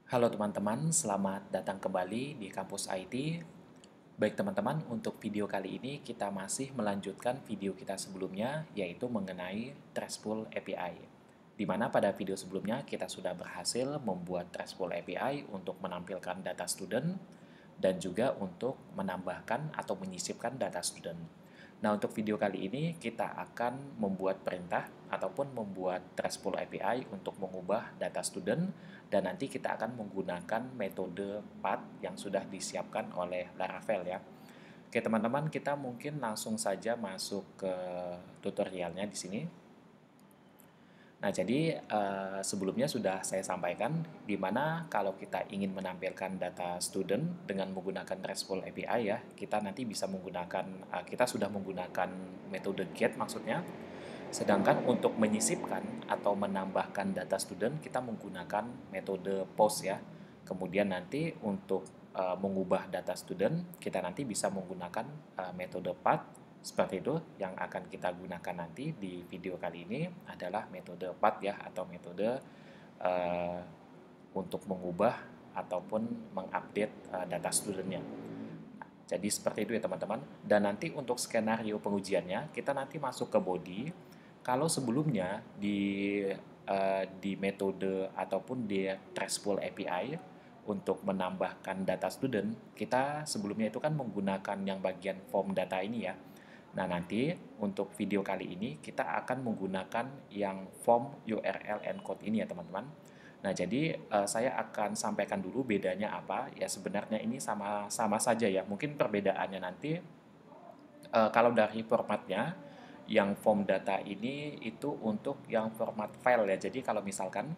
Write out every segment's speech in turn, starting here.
Halo teman-teman, selamat datang kembali di kampus IT. Baik teman-teman, untuk video kali ini kita masih melanjutkan video kita sebelumnya, yaitu mengenai Trustful API. Di mana pada video sebelumnya kita sudah berhasil membuat Trustful API untuk menampilkan data student dan juga untuk menambahkan atau menyisipkan data student. Nah, untuk video kali ini kita akan membuat perintah ataupun membuat RESTful API untuk mengubah data student dan nanti kita akan menggunakan metode path yang sudah disiapkan oleh Laravel ya. Oke, teman-teman, kita mungkin langsung saja masuk ke tutorialnya di sini. Nah, jadi sebelumnya sudah saya sampaikan di mana kalau kita ingin menampilkan data student dengan menggunakan RESTful API ya, kita nanti bisa menggunakan kita sudah menggunakan metode get maksudnya. Sedangkan untuk menyisipkan atau menambahkan data student kita menggunakan metode post ya. Kemudian nanti untuk mengubah data student kita nanti bisa menggunakan metode path seperti itu. Yang akan kita gunakan nanti di video kali ini adalah metode path ya, atau metode uh, untuk mengubah ataupun mengupdate data studentnya. Jadi seperti itu ya teman-teman. Dan nanti untuk skenario pengujiannya kita nanti masuk ke body. Kalau sebelumnya di metode ataupun di Trustful API untuk menambahkan data student, kita sebelumnya itu kan menggunakan yang bagian form data ini ya. Nah, nanti untuk video kali ini kita akan menggunakan yang form URL encode ini ya, teman-teman. Nah, jadi saya akan sampaikan dulu bedanya apa. Ya, sebenarnya ini sama-sama saja ya. Mungkin perbedaannya nanti kalau dari formatnya, yang form data ini itu untuk yang format file ya. Jadi kalau misalkan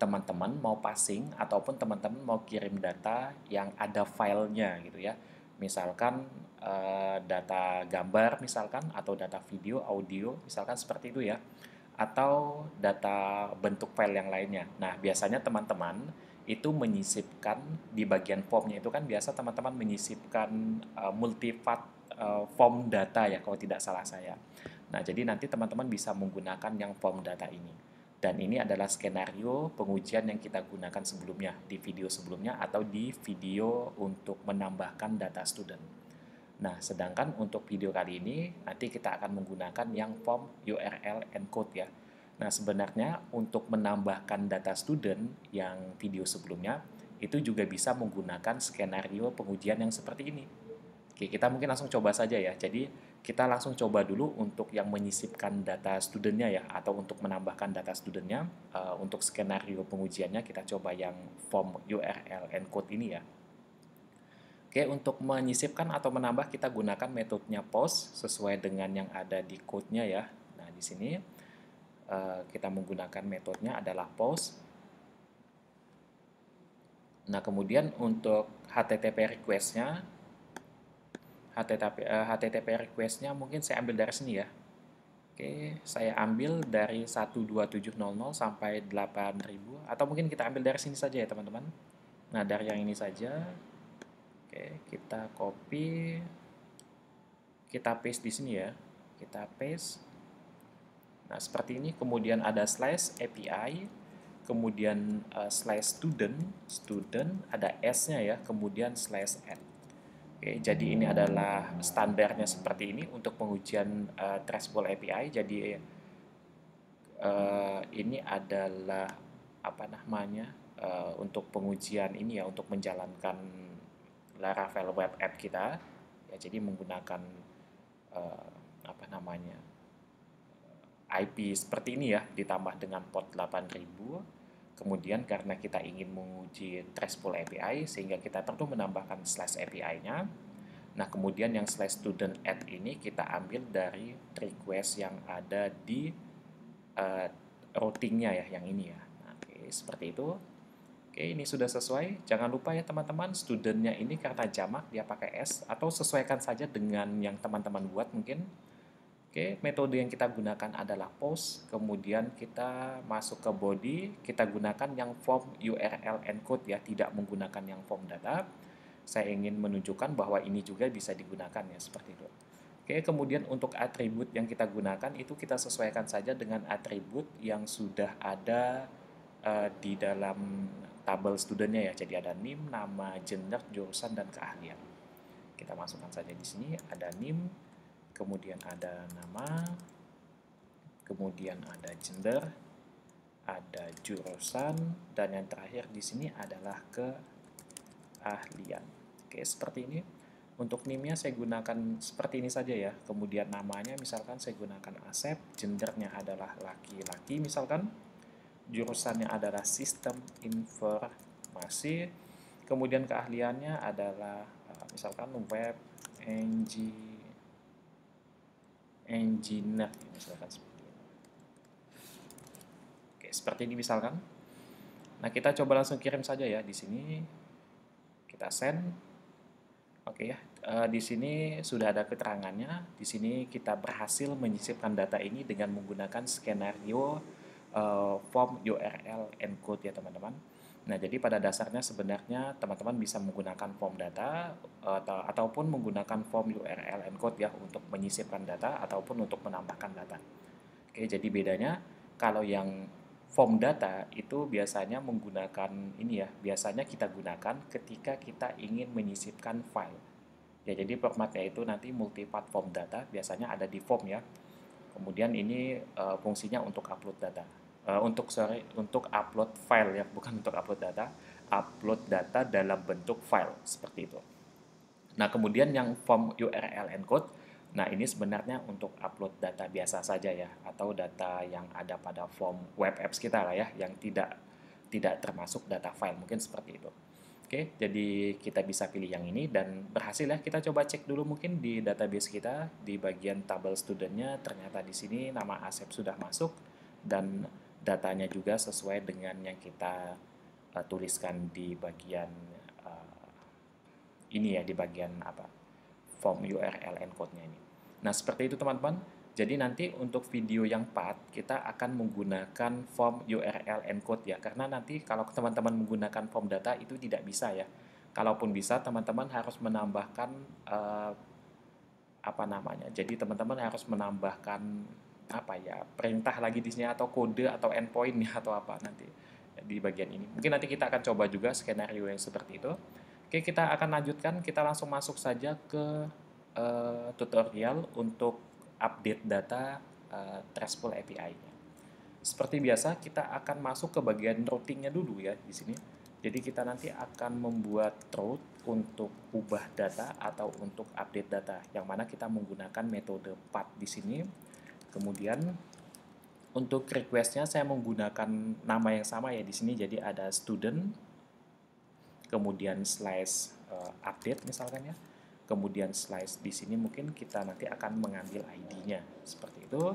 teman-teman mau passing ataupun teman-teman mau kirim data yang ada filenya gitu ya. Misalkan data gambar misalkan atau data video, audio misalkan seperti itu ya. Atau data bentuk file yang lainnya. Nah, biasanya teman-teman itu menyisipkan di bagian formnya itu kan biasa teman-teman menyisipkan multipath form data ya kalau tidak salah saya. Nah, jadi nanti teman-teman bisa menggunakan yang form data ini. Dan ini adalah skenario pengujian yang kita gunakan sebelumnya, di video sebelumnya atau di video untuk menambahkan data student. Nah, sedangkan untuk video kali ini, nanti kita akan menggunakan yang form URL encode ya. Nah, sebenarnya untuk menambahkan data student yang video sebelumnya, itu juga bisa menggunakan skenario pengujian yang seperti ini. Oke, kita mungkin langsung coba saja ya. Jadi, kita langsung coba dulu untuk yang menyisipkan data studentnya ya, atau untuk menambahkan data studentnya. Untuk skenario pengujiannya, kita coba yang form URL encode ini ya. Oke, untuk menyisipkan atau menambah kita gunakan metodenya post sesuai dengan yang ada di code-nya ya. Nah, di sini kita menggunakan metodenya adalah post. Nah, kemudian untuk HTTP request-nya, HTTP request-nya mungkin saya ambil dari sini ya. Oke, saya ambil dari 12700 sampai 8000 atau mungkin kita ambil dari sini saja ya, teman-teman. Nah, dari yang ini saja. Oke, kita copy, kita paste di sini ya. Kita paste. Nah, seperti ini. Kemudian ada slash API, kemudian slash student, ada S-nya ya, kemudian slash add. Oke, jadi ini adalah standarnya seperti ini untuk pengujian Trustful API. Jadi ini adalah apa namanya untuk pengujian ini ya, untuk menjalankan Laravel web app kita. Ya, jadi menggunakan apa namanya IP seperti ini ya, ditambah dengan port 8000. Kemudian karena kita ingin menguji Trustful API, sehingga kita perlu menambahkan slash API-nya. Nah, kemudian yang slash student add ini kita ambil dari request yang ada di routingnya ya, yang ini ya. Nah, oke, seperti itu. Oke, ini sudah sesuai. Jangan lupa ya teman-teman, studentnya ini karena jamak dia pakai S, atau sesuaikan saja dengan yang teman-teman buat mungkin. Oke, metode yang kita gunakan adalah post, kemudian kita masuk ke body, kita gunakan yang form URL encode ya, tidak menggunakan yang form data. Saya ingin menunjukkan bahwa ini juga bisa digunakan ya, seperti itu. Oke, kemudian untuk atribut yang kita gunakan itu kita sesuaikan saja dengan atribut yang sudah ada di dalam tabel studentnya ya. Jadi ada NIM, nama, gender, jurusan, dan keahlian. Kita masukkan saja di sini. Ada NIM, kemudian ada nama, kemudian ada gender, ada jurusan, dan yang terakhir di sini adalah keahlian. Oke, seperti ini. Untuk NIM-nya saya gunakan seperti ini saja ya. Kemudian namanya misalkan saya gunakan Asep, gendernya adalah laki-laki misalkan, jurusannya adalah sistem informasi, kemudian keahliannya adalah misalkan web engineer misalkan seperti ini. Oke, seperti ini misalkan. Nah, kita coba langsung kirim saja ya di sini. Kita send. Oke ya, di sini sudah ada keterangannya. Di sini kita berhasil menyisipkan data ini dengan menggunakan skenario form URL encode ya teman-teman. Nah, jadi pada dasarnya sebenarnya teman-teman bisa menggunakan form data ataupun menggunakan form URL encode ya untuk menyisipkan data ataupun untuk menambahkan data. Oke, jadi bedanya kalau yang form data itu biasanya menggunakan ini ya, biasanya kita gunakan ketika kita ingin menyisipkan file. Ya, jadi formatnya itu nanti multi-part form data, biasanya ada di form ya. Kemudian ini fungsinya untuk upload data. Untuk upload file ya, bukan untuk upload data. Upload data dalam bentuk file seperti itu. Nah, kemudian yang form URL encode, nah ini sebenarnya untuk upload data biasa saja ya, atau data yang ada pada form web apps kita lah ya, yang tidak termasuk data file, mungkin seperti itu. Oke, jadi kita bisa pilih yang ini dan berhasil ya. Kita coba cek dulu mungkin di database kita di bagian tabel studentnya, ternyata di sini nama Asep sudah masuk dan datanya juga sesuai dengan yang kita tuliskan di bagian ini ya, di bagian apa, form URL encode-nya ini. Nah, seperti itu teman-teman. Jadi nanti untuk video yang part kita akan menggunakan form URL encode ya, karena nanti kalau teman-teman menggunakan form data itu tidak bisa ya. Kalaupun bisa, teman-teman harus menambahkan apa namanya. Jadi teman-teman harus menambahkan apa ya, perintah lagi di sini atau kode atau endpoint ya atau apa nanti di bagian ini. Mungkin nanti kita akan coba juga skenario yang seperti itu. Oke, kita akan lanjutkan. Kita langsung masuk saja ke tutorial untuk update data RESTful API-nya. Seperti biasa, kita akan masuk ke bagian routingnya dulu ya di sini. Jadi kita nanti akan membuat route untuk ubah data atau untuk update data, yang mana kita menggunakan metode path di sini. Kemudian untuk request-nya saya menggunakan nama yang sama ya di sini. Jadi ada student, kemudian slash update misalkan ya. Kemudian slash di sini mungkin kita nanti akan mengambil ID-nya seperti itu.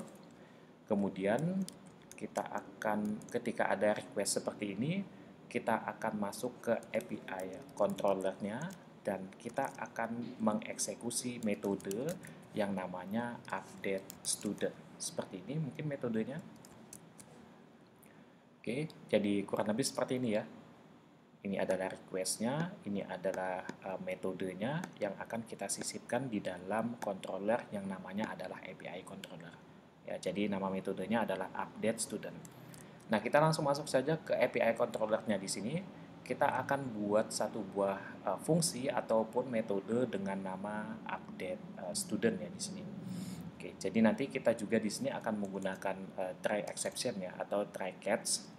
Kemudian kita akan ketika ada request seperti ini, kita akan masuk ke API controller-nya dan kita akan mengeksekusi metode yang namanya update student. Seperti ini mungkin metodenya. Oke, jadi kurang lebih seperti ini ya. Ini adalah request-nya, ini adalah metodenya yang akan kita sisipkan di dalam controller yang namanya adalah API controller. Ya, jadi nama metodenya adalah update student. Nah, kita langsung masuk saja ke API controller-nya di sini. Kita akan buat satu buah fungsi ataupun metode dengan nama update student ya di sini. Oke, jadi nanti kita juga di sini akan menggunakan try exception ya atau try catch.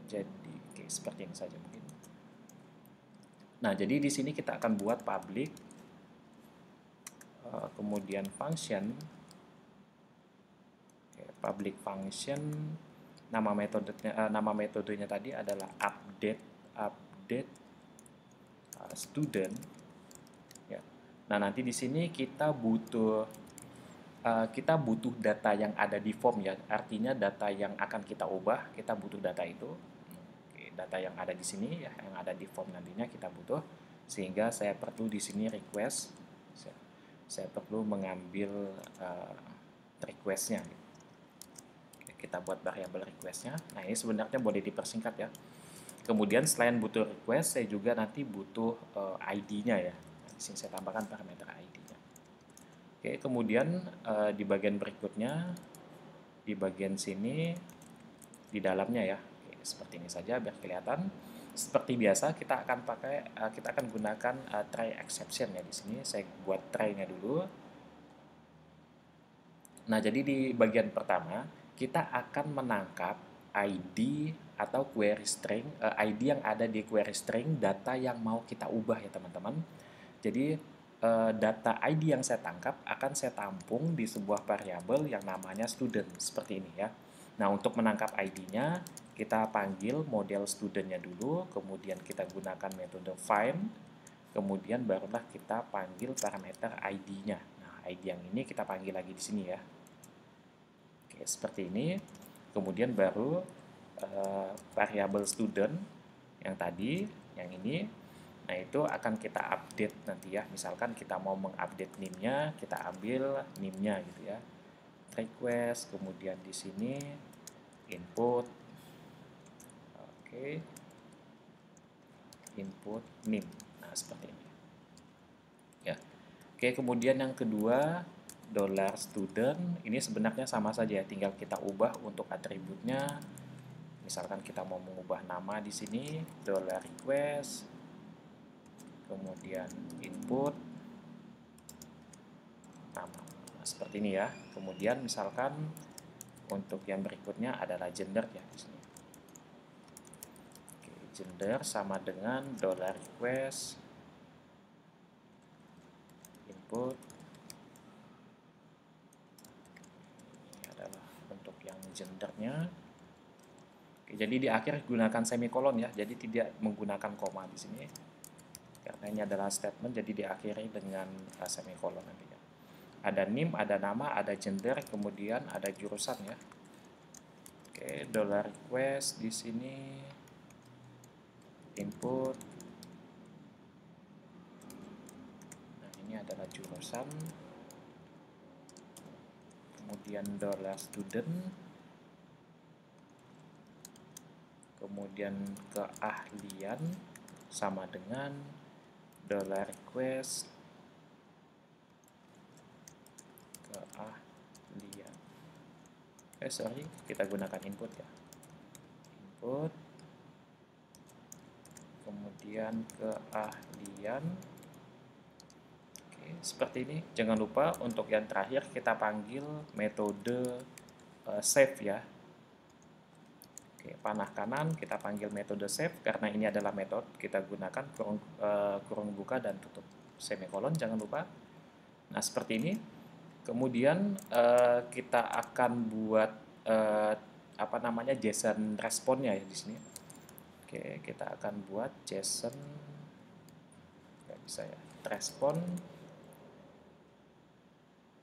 Jadi seperti ini saja mungkin. Nah, jadi di sini kita akan buat public, kemudian function, public function, nama metodenya tadi adalah update student. Ya. Nah, nanti di sini kita butuh data yang ada di form ya, artinya data yang akan kita ubah, kita butuh data itu. Data yang ada di sini ya, yang ada di form nantinya kita butuh, sehingga saya perlu di sini request, saya perlu mengambil requestnya. Kita buat variabel requestnya. Nah, ini sebenarnya boleh dipersingkat ya. Kemudian selain butuh request, saya juga nanti butuh ID-nya ya. Di sini saya tambahkan parameter ID-nya. Oke, kemudian di bagian berikutnya di bagian sini di dalamnya ya. Oke, seperti ini saja biar kelihatan. Seperti biasa kita akan gunakan try exception ya di sini. Saya buat try-nya dulu. Nah, jadi di bagian pertama kita akan menangkap ID atau query string, ID yang ada di query string data yang mau kita ubah ya teman-teman. Jadi data ID yang saya tangkap akan saya tampung di sebuah variabel yang namanya student seperti ini ya. Nah, untuk menangkap ID-nya, kita panggil model student-nya dulu, kemudian kita gunakan metode find, kemudian barulah kita panggil parameter ID-nya. Nah, ID yang ini kita panggil lagi di sini ya. Oke, seperti ini. Kemudian baru variabel student yang tadi, yang ini, nah itu akan kita update nanti ya. Misalkan kita mau mengupdate NIM-nya, kita ambil NIM-nya gitu ya. Request, kemudian di sini input, oke, input NIM. Nah, seperti ini. Ya. Oke, kemudian yang kedua, $student, ini sebenarnya sama saja, tinggal kita ubah untuk atributnya. Misalkan kita mau mengubah nama di sini, $request, kemudian input nama. Nah, seperti ini ya. Kemudian misalkan untuk yang berikutnya adalah gender ya di sini. Oke, gender sama dengan $request input. Ini adalah untuk yang gendernya. Oke, jadi di akhir gunakan semikolon ya. Jadi tidak menggunakan koma di sini. Karena ini adalah statement, jadi diakhiri dengan semikolon nantinya. Ada NIM, ada nama, ada gender, kemudian ada jurusan ya. Oke, $request di sini input. Nah, ini adalah jurusan. Kemudian $student. Kemudian keahlian sama dengan $request keahlian. Kita gunakan input ya. Input. Kemudian keahlian. Oke, seperti ini. Jangan lupa untuk yang terakhir kita panggil metode save ya. Oke, panah kanan kita panggil metode save karena ini adalah metode kita gunakan kurung buka dan tutup semikolon, jangan lupa. Nah, seperti ini. Kemudian kita akan buat JSON responnya ya di sini. Oke, kita akan buat JSON, nggak bisa ya, respon.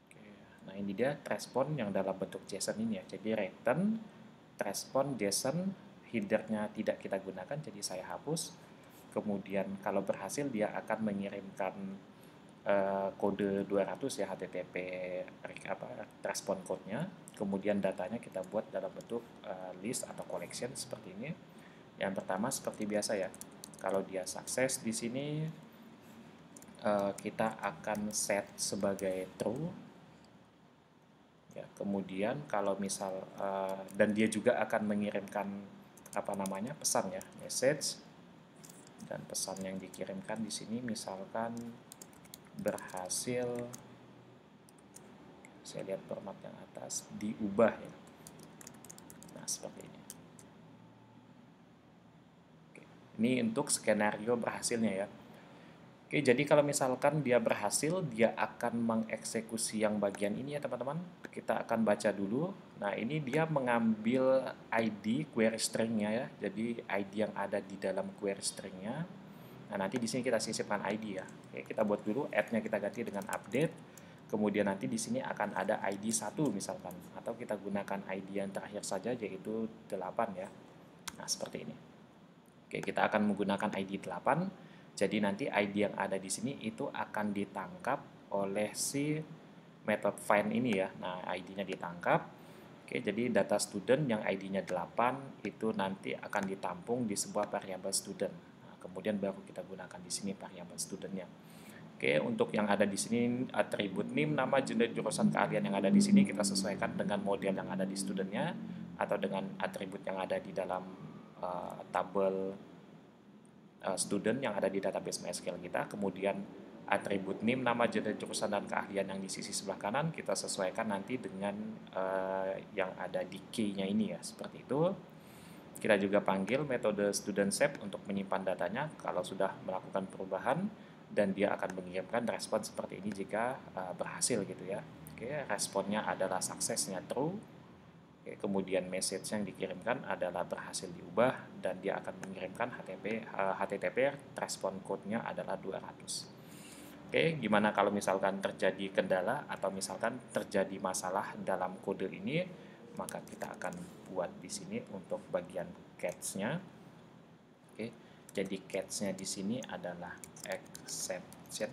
Oke, nah ini dia respon yang dalam bentuk JSON ini ya. Jadi return respon JSON, header-nya tidak kita gunakan, jadi saya hapus. Kemudian kalau berhasil dia akan mengirimkan kode 200 ya, HTTP respon code-nya. Kemudian datanya kita buat dalam bentuk list atau collection seperti ini. Yang pertama seperti biasa ya, kalau dia sukses di sini kita akan set sebagai true ya. Kemudian kalau misal dan dia juga akan mengirimkan pesan ya, message, dan pesan yang dikirimkan di sini misalkan berhasil, saya lihat format yang atas, diubah ya. Nah, seperti ini. Oke, ini untuk skenario berhasilnya ya. Oke, jadi kalau misalkan dia berhasil, dia akan mengeksekusi yang bagian ini ya teman-teman. Kita akan baca dulu. Nah, ini dia mengambil ID query string-nya ya. Jadi ID yang ada di dalam query string-nya. Nah, nanti di sini kita sisipkan ID ya. Oke, kita buat dulu, add-nya kita ganti dengan update. Kemudian nanti di sini akan ada ID 1 misalkan. Atau kita gunakan ID yang terakhir saja, yaitu 8 ya. Nah, seperti ini. Oke, kita akan menggunakan ID 8. Jadi nanti ID yang ada di sini itu akan ditangkap oleh si method find ini ya. Nah, ID-nya ditangkap. Oke, jadi data student yang ID-nya 8 itu nanti akan ditampung di sebuah variabel student. Kemudian baru kita gunakan di sini variabel studentnya. Oke, untuk yang ada di sini atribut NIM, nama, gender, jurusan, keahlian yang ada di sini kita sesuaikan dengan model yang ada di studentnya atau dengan atribut yang ada di dalam tabel student yang ada di database MySQL kita. Kemudian atribut NIM, nama, gender, jurusan, dan keahlian yang di sisi sebelah kanan kita sesuaikan nanti dengan yang ada di key-nya ini ya, seperti itu. Kita juga panggil metode student save untuk menyimpan datanya kalau sudah melakukan perubahan, dan dia akan mengirimkan respon seperti ini jika berhasil gitu ya. Oke, responnya adalah suksesnya true. Oke, kemudian message yang dikirimkan adalah berhasil diubah, dan dia akan mengirimkan HTTP respon code-nya adalah 200. Oke, gimana kalau misalkan terjadi kendala atau misalkan terjadi masalah dalam kode ini, maka kita akan buat di sini untuk bagian catch-nya. Oke, jadi catch-nya di sini adalah exception.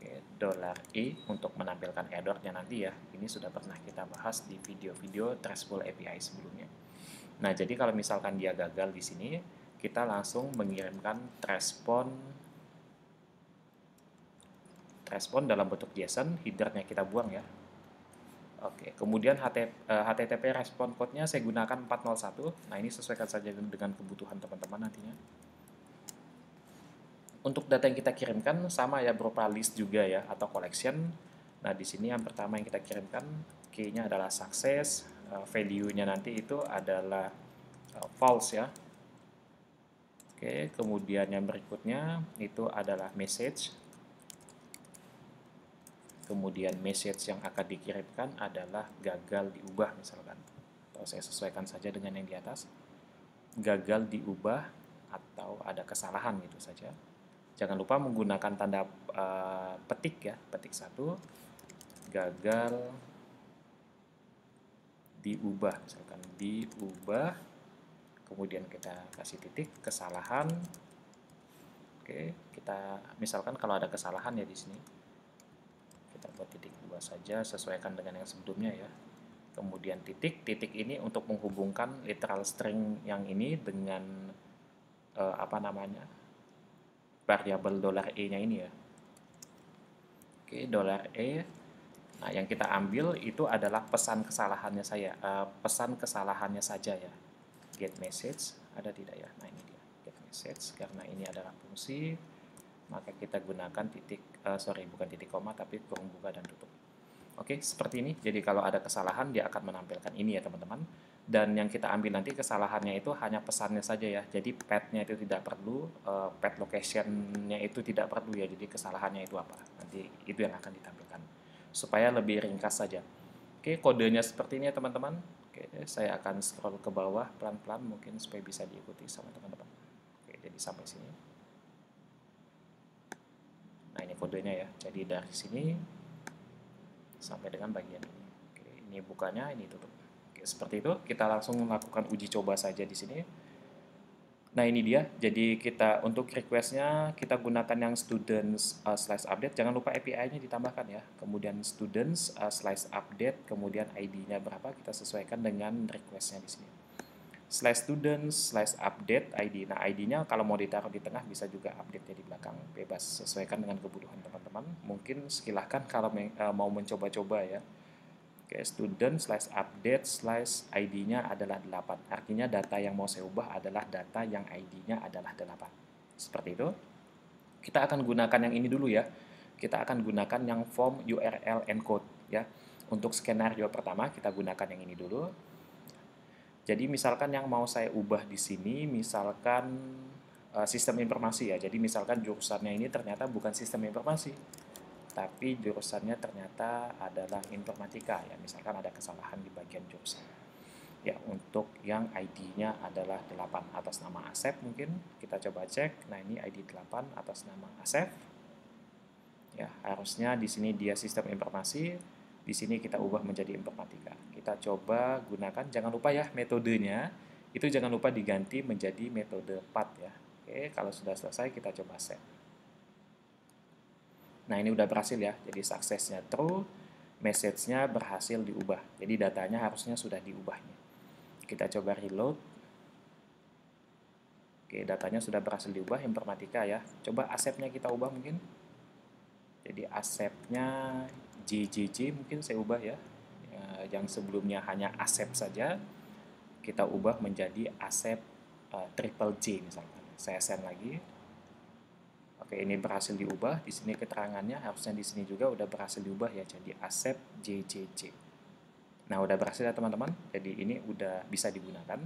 Oke, $e untuk menampilkan error-nya nanti ya. Ini sudah pernah kita bahas di video-video RESTful API sebelumnya. Nah, jadi kalau misalkan dia gagal di sini, kita langsung mengirimkan respon dalam bentuk JSON, header-nya kita buang ya. Oke, kemudian HTTP respon code-nya saya gunakan 401. Nah, ini sesuaikan saja dengan kebutuhan teman-teman nantinya. Untuk data yang kita kirimkan sama ya, berupa list juga ya, atau collection. Nah, di sini yang pertama yang kita kirimkan, key-nya adalah success, value-nya nanti itu adalah false ya. Oke, kemudian yang berikutnya itu adalah message. Kemudian message yang akan dikirimkan adalah gagal diubah misalkan. Atau saya sesuaikan saja dengan yang di atas. Gagal diubah atau ada kesalahan gitu saja. Jangan lupa menggunakan tanda petik ya, petik 1, gagal diubah, misalkan diubah, kemudian kita kasih titik, kesalahan. Oke, kita misalkan kalau ada kesalahan ya di sini, kita buat titik 2 saja, sesuaikan dengan yang sebelumnya ya. Kemudian titik ini untuk menghubungkan literal string yang ini dengan variabel $e-nya ini ya. Oke, $e. Nah, yang kita ambil itu adalah pesan kesalahannya saja ya. Get message ada tidak ya? Nah, ini dia get message. Karena ini adalah fungsi, maka kita gunakan bukan titik koma tapi kurung buka dan tutup. Oke, seperti ini. Jadi kalau ada kesalahan dia akan menampilkan ini ya teman-teman. Dan yang kita ambil nanti kesalahannya itu hanya pesannya saja ya. Jadi path-nya itu tidak perlu, path location-nya itu tidak perlu ya. Jadi kesalahannya itu apa? Nanti itu yang akan ditampilkan. Supaya lebih ringkas saja. Oke, kodenya seperti ini ya teman-teman. Oke, saya akan scroll ke bawah pelan-pelan mungkin supaya bisa diikuti sama teman-teman. Oke, jadi sampai sini. Nah, ini kodenya ya. Jadi dari sini sampai dengan bagian ini. Oke, ini bukanya, ini tutup. Oke, seperti itu. Kita langsung melakukan uji coba saja di sini. Nah, ini dia. Jadi kita untuk request-nya kita gunakan yang students /update. Jangan lupa API-nya ditambahkan ya. Kemudian students /update, kemudian ID-nya berapa kita sesuaikan dengan request-nya di sini. /students /update ID. Nah, ID-nya kalau mau ditaruh di tengah bisa juga update-nya di belakang. Bebas, sesuaikan dengan kebutuhan teman-teman. Mungkin silahkan kalau mau mencoba-coba ya. Oke, student /update ID-nya adalah 8. Artinya data yang mau saya ubah adalah data yang ID-nya adalah 8. Seperti itu. Kita akan gunakan yang ini dulu ya. Kita akan gunakan yang form URL encode ya. Untuk skenario pertama kita gunakan yang ini dulu. Jadi misalkan yang mau saya ubah di sini, misalkan sistem informasi ya. Jadi misalkan jurusannya ini ternyata bukan sistem informasi, tapi jurusannya ternyata adalah informatika ya. Misalkan ada kesalahan di bagian jurusan. Ya, untuk yang ID-nya adalah 8 atas nama Asep mungkin kita coba cek. Nah, ini ID 8 atas nama Asep. Ya, harusnya di sini dia sistem informasi. Di sini kita ubah menjadi informatika. Kita coba gunakan, jangan lupa ya metodenya, itu jangan lupa diganti menjadi metode path ya. Oke, kalau sudah selesai kita coba save. Nah, ini udah berhasil ya, jadi suksesnya true, message-nya berhasil diubah. Jadi datanya harusnya sudah diubahnya. Kita coba reload. Oke, datanya sudah berhasil diubah informatika ya. Coba asepnya kita ubah mungkin. Jadi asepnya JJJ mungkin saya ubah ya. Yang sebelumnya hanya asep saja, kita ubah menjadi asep triple J misalkan. Saya send lagi. Oke, ini berhasil diubah. Di sini keterangannya harusnya di sini juga udah berhasil diubah ya, jadi asep JJJ. Nah, udah berhasil ya teman-teman. Jadi ini udah bisa digunakan.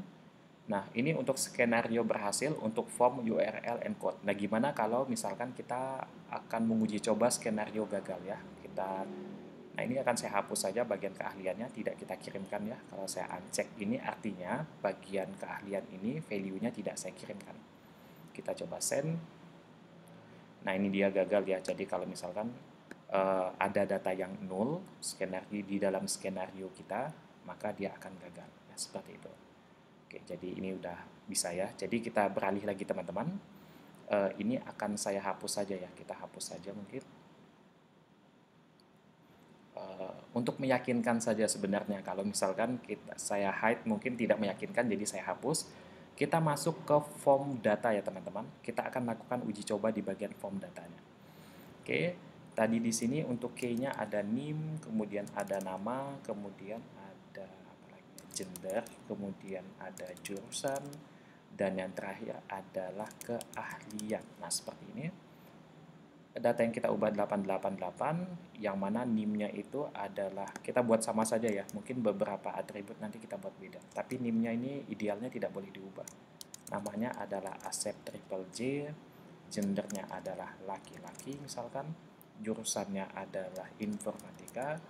Nah, ini untuk skenario berhasil untuk form URL encode. Nah, gimana kalau misalkan kita akan menguji coba skenario gagal ya? Nah, ini akan saya hapus saja bagian keahliannya, tidak kita kirimkan ya. Kalau saya uncheck ini artinya bagian keahlian ini value-nya tidak saya kirimkan. Kita coba send. Nah, ini dia gagal ya. Jadi kalau misalkan ada data yang nol skenario di dalam skenario kita, maka dia akan gagal. Ya, seperti itu. Oke, jadi ini udah bisa ya. Jadi kita beralih lagi teman-teman. Ini akan saya hapus saja ya. Kita hapus saja mungkin. Untuk meyakinkan saja sebenarnya. Kalau misalkan saya hide mungkin tidak meyakinkan, jadi saya hapus. Kita masuk ke form data ya teman-teman. Kita akan lakukan uji coba di bagian form datanya. Oke, tadi di sini untuk key-nya ada NIM, kemudian ada nama, kemudian ada apa lagi? Gender, kemudian ada jurusan, dan yang terakhir adalah keahlian. Nah, seperti ini. Data yang kita ubah 888, yang mana NIM-nya itu adalah, kita buat sama saja ya, mungkin beberapa atribut nanti kita buat beda. Tapi NIM-nya ini idealnya tidak boleh diubah. Namanya adalah Asep Triple J, gendernya adalah laki-laki misalkan, jurusannya adalah informatika,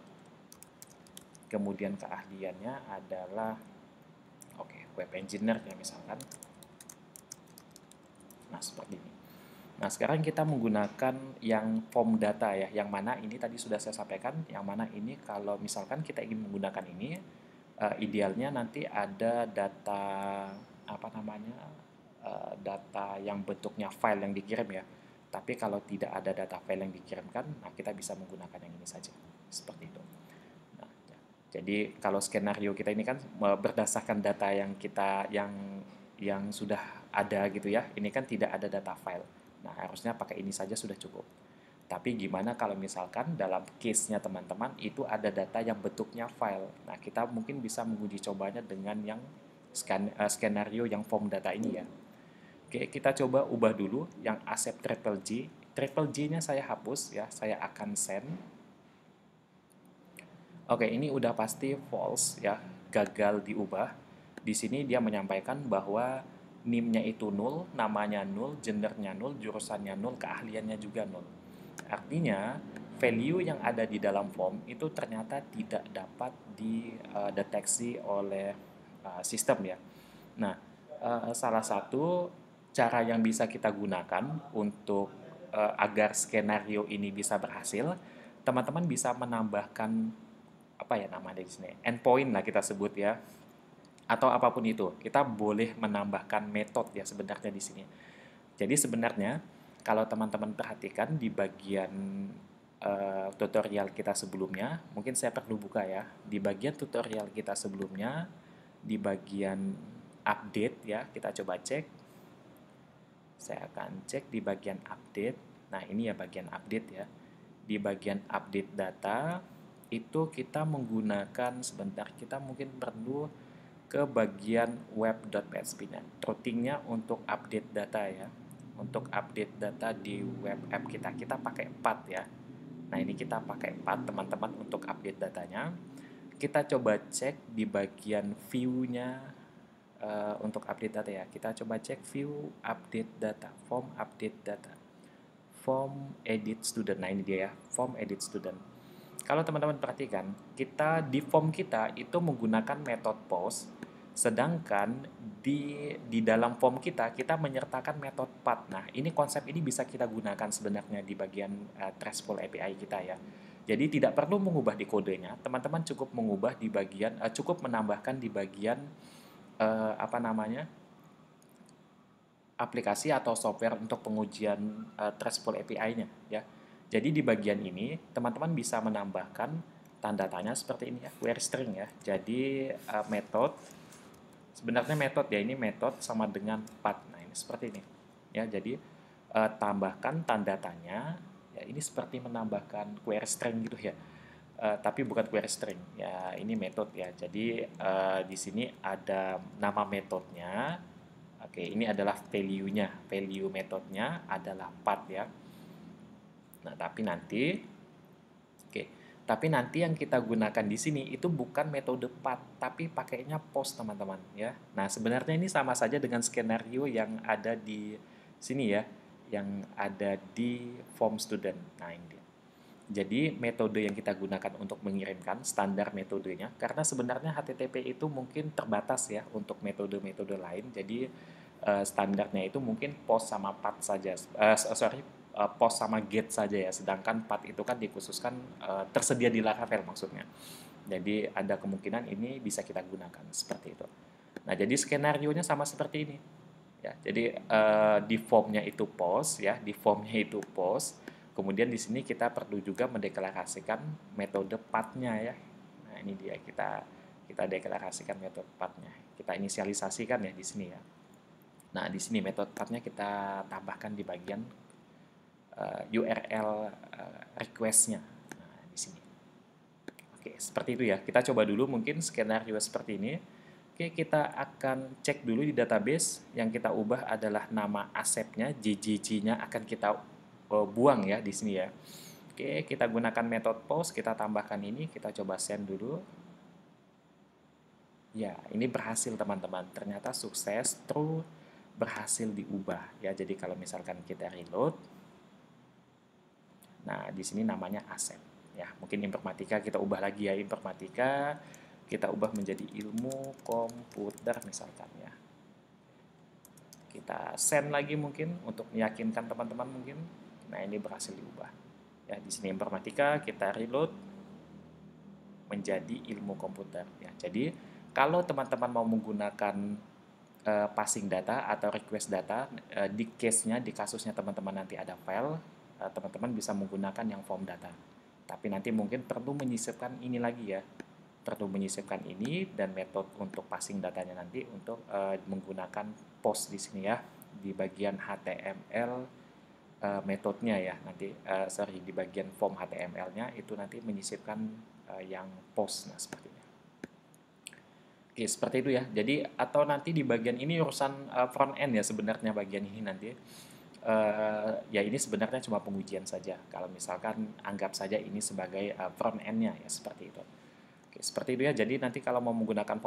kemudian keahliannya adalah web engineer ya misalkan. Nah, seperti ini. Nah, sekarang kita menggunakan yang form data ya, yang mana ini tadi sudah saya sampaikan, yang mana ini kalau misalkan kita ingin menggunakan ini, idealnya nanti ada data, apa namanya, data yang bentuknya file yang dikirim ya. Tapi kalau tidak ada data file yang dikirimkan, nah kita bisa menggunakan yang ini saja, seperti itu. Nah, jadi kalau skenario kita ini kan berdasarkan data yang kita yang sudah ada gitu ya, ini kan tidak ada data file. Nah, harusnya pakai ini saja sudah cukup. Tapi gimana kalau misalkan dalam case-nya teman-teman itu ada data yang bentuknya file. Nah, kita mungkin bisa menguji cobanya dengan yang skenario yang form data ini ya. Oke, kita coba ubah dulu yang asep triple J. Triple J-nya saya hapus ya, saya akan send. Oke, ini udah pasti false ya, gagal diubah. Di sini dia menyampaikan bahwa NIM-nya itu 0, namanya 0, gendernya 0, jurusannya 0, keahliannya juga 0. Artinya, value yang ada di dalam form itu ternyata tidak dapat dideteksi oleh sistem ya. Nah, salah satu cara yang bisa kita gunakan untuk agar skenario ini bisa berhasil, teman-teman bisa menambahkan apa ya nama di sini, endpoint lah kita sebut ya, atau apapun itu. Kita boleh menambahkan metode ya sebenarnya di sini. Jadi sebenarnya kalau teman-teman perhatikan di bagian tutorial kita sebelumnya, mungkin saya perlu buka ya. Di bagian tutorial kita sebelumnya, di bagian update ya, kita coba cek. Saya akan cek di bagian update. Nah, ini ya bagian update ya. Di bagian update data, itu kita menggunakan, sebentar, kita mungkin perlu ke bagian web.php-nya. Routingnya untuk update data ya. Untuk update data di web app kita pakai 4 ya. Nah, ini kita pakai 4 teman-teman untuk update datanya. Kita coba cek di bagian view-nya untuk update data ya. Kita coba cek view update data, form update data, form edit student. Nah, ini dia ya, form edit student. Kalau teman-teman perhatikan, kita di form kita itu menggunakan metode post, sedangkan di dalam form kita menyertakan metode path. Nah, ini konsep ini bisa kita gunakan sebenarnya di bagian RESTful API kita ya. Jadi tidak perlu mengubah di kodenya, teman-teman cukup mengubah di bagian cukup menambahkan di bagian apa namanya, aplikasi atau software untuk pengujian RESTful API-nya ya. Jadi di bagian ini teman-teman bisa menambahkan tanda tanya seperti ini ya, where string ya. Jadi metode, sebenarnya metode ya, ini metode sama dengan path. Nah, ini seperti ini. Ya, jadi tambahkan tanda tanya. Ya, ini seperti menambahkan query string gitu ya. Tapi bukan query string. Ya, ini metode ya. Jadi di sini ada nama metodenya. Oke, ini adalah value-nya. Value metodenya adalah path ya. Nah, tapi nanti yang kita gunakan di sini itu bukan metode path, tapi pakainya post, teman-teman ya. Nah, sebenarnya ini sama saja dengan skenario yang ada di sini ya, yang ada di form student. Nah, ini dia. Jadi, metode yang kita gunakan untuk mengirimkan standar metodenya, karena sebenarnya HTTP itu mungkin terbatas ya untuk metode-metode lain. Jadi, standarnya itu mungkin post sama path saja. Post sama get saja ya. Sedangkan path itu kan dikhususkan tersedia di Laravel maksudnya. Jadi, ada kemungkinan ini bisa kita gunakan seperti itu. Nah, jadi skenario-nya sama seperti ini. Ya, jadi di formnya itu post ya, di formnya itu post. Kemudian di sini kita perlu juga mendeklarasikan metode path-nya ya. Nah, ini dia kita deklarasikan metode path-nya. Kita inisialisasikan ya di sini ya. Nah, di sini metode path-nya kita tambahkan di bagian URL request-nya. Nah, di sini. Oke, seperti itu ya. Kita coba dulu mungkin skenario seperti ini. Oke, kita akan cek dulu di database. Yang kita ubah adalah nama asepnya, JJJ-nya akan kita buang ya di sini ya. Oke, kita gunakan metode post, kita tambahkan ini, kita coba send dulu. Ya, ini berhasil teman-teman. Ternyata sukses, true, berhasil diubah ya. Jadi kalau misalkan kita reload, nah di sini namanya asep ya. Mungkin informatika kita ubah lagi ya, informatika kita ubah menjadi ilmu komputer misalkan ya. Kita send lagi mungkin untuk meyakinkan teman-teman mungkin. Nah, ini berhasil diubah. Ya, di sini informatika kita reload menjadi ilmu komputer ya. Jadi, kalau teman-teman mau menggunakan passing data atau request data di case-nya, di kasusnya teman-teman nanti ada file, teman-teman bisa menggunakan yang form data. Tapi nanti mungkin perlu menyisipkan ini lagi ya. Perlu menyisipkan ini dan metode untuk passing datanya nanti untuk menggunakan post di sini ya, di bagian HTML metodenya ya, nanti di bagian form HTML-nya itu nanti menyisipkan yang post. Nah, seperti ini. Oke, seperti itu ya. Jadi atau nanti di bagian ini urusan front end ya sebenarnya bagian ini nanti. Ya ini sebenarnya cuma pengujian saja. Kalau misalkan anggap saja ini sebagai front end-nya ya seperti itu. Oke, seperti itu ya. Jadi nanti kalau mau menggunakan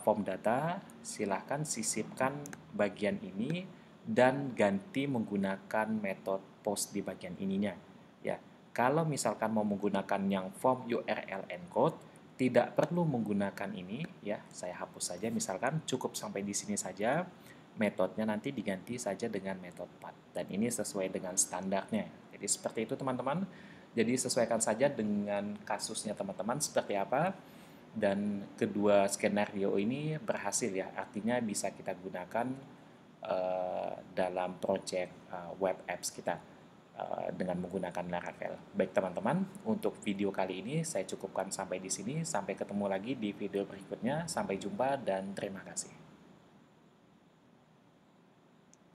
form data, silahkan sisipkan bagian ini dan ganti menggunakan metode post di bagian ininya. Ya, kalau misalkan mau menggunakan yang form URL encode, tidak perlu menggunakan ini ya. Saya hapus saja. Misalkan cukup sampai di sini saja. Metodenya nanti diganti saja dengan metode path. Dan ini sesuai dengan standarnya. Jadi seperti itu teman-teman. Jadi sesuaikan saja dengan kasusnya teman-teman seperti apa. Dan kedua skenario ini berhasil ya. Artinya bisa kita gunakan dalam project web apps kita dengan menggunakan Laravel. Baik teman-teman, untuk video kali ini saya cukupkan sampai di sini. Sampai ketemu lagi di video berikutnya. Sampai jumpa dan terima kasih.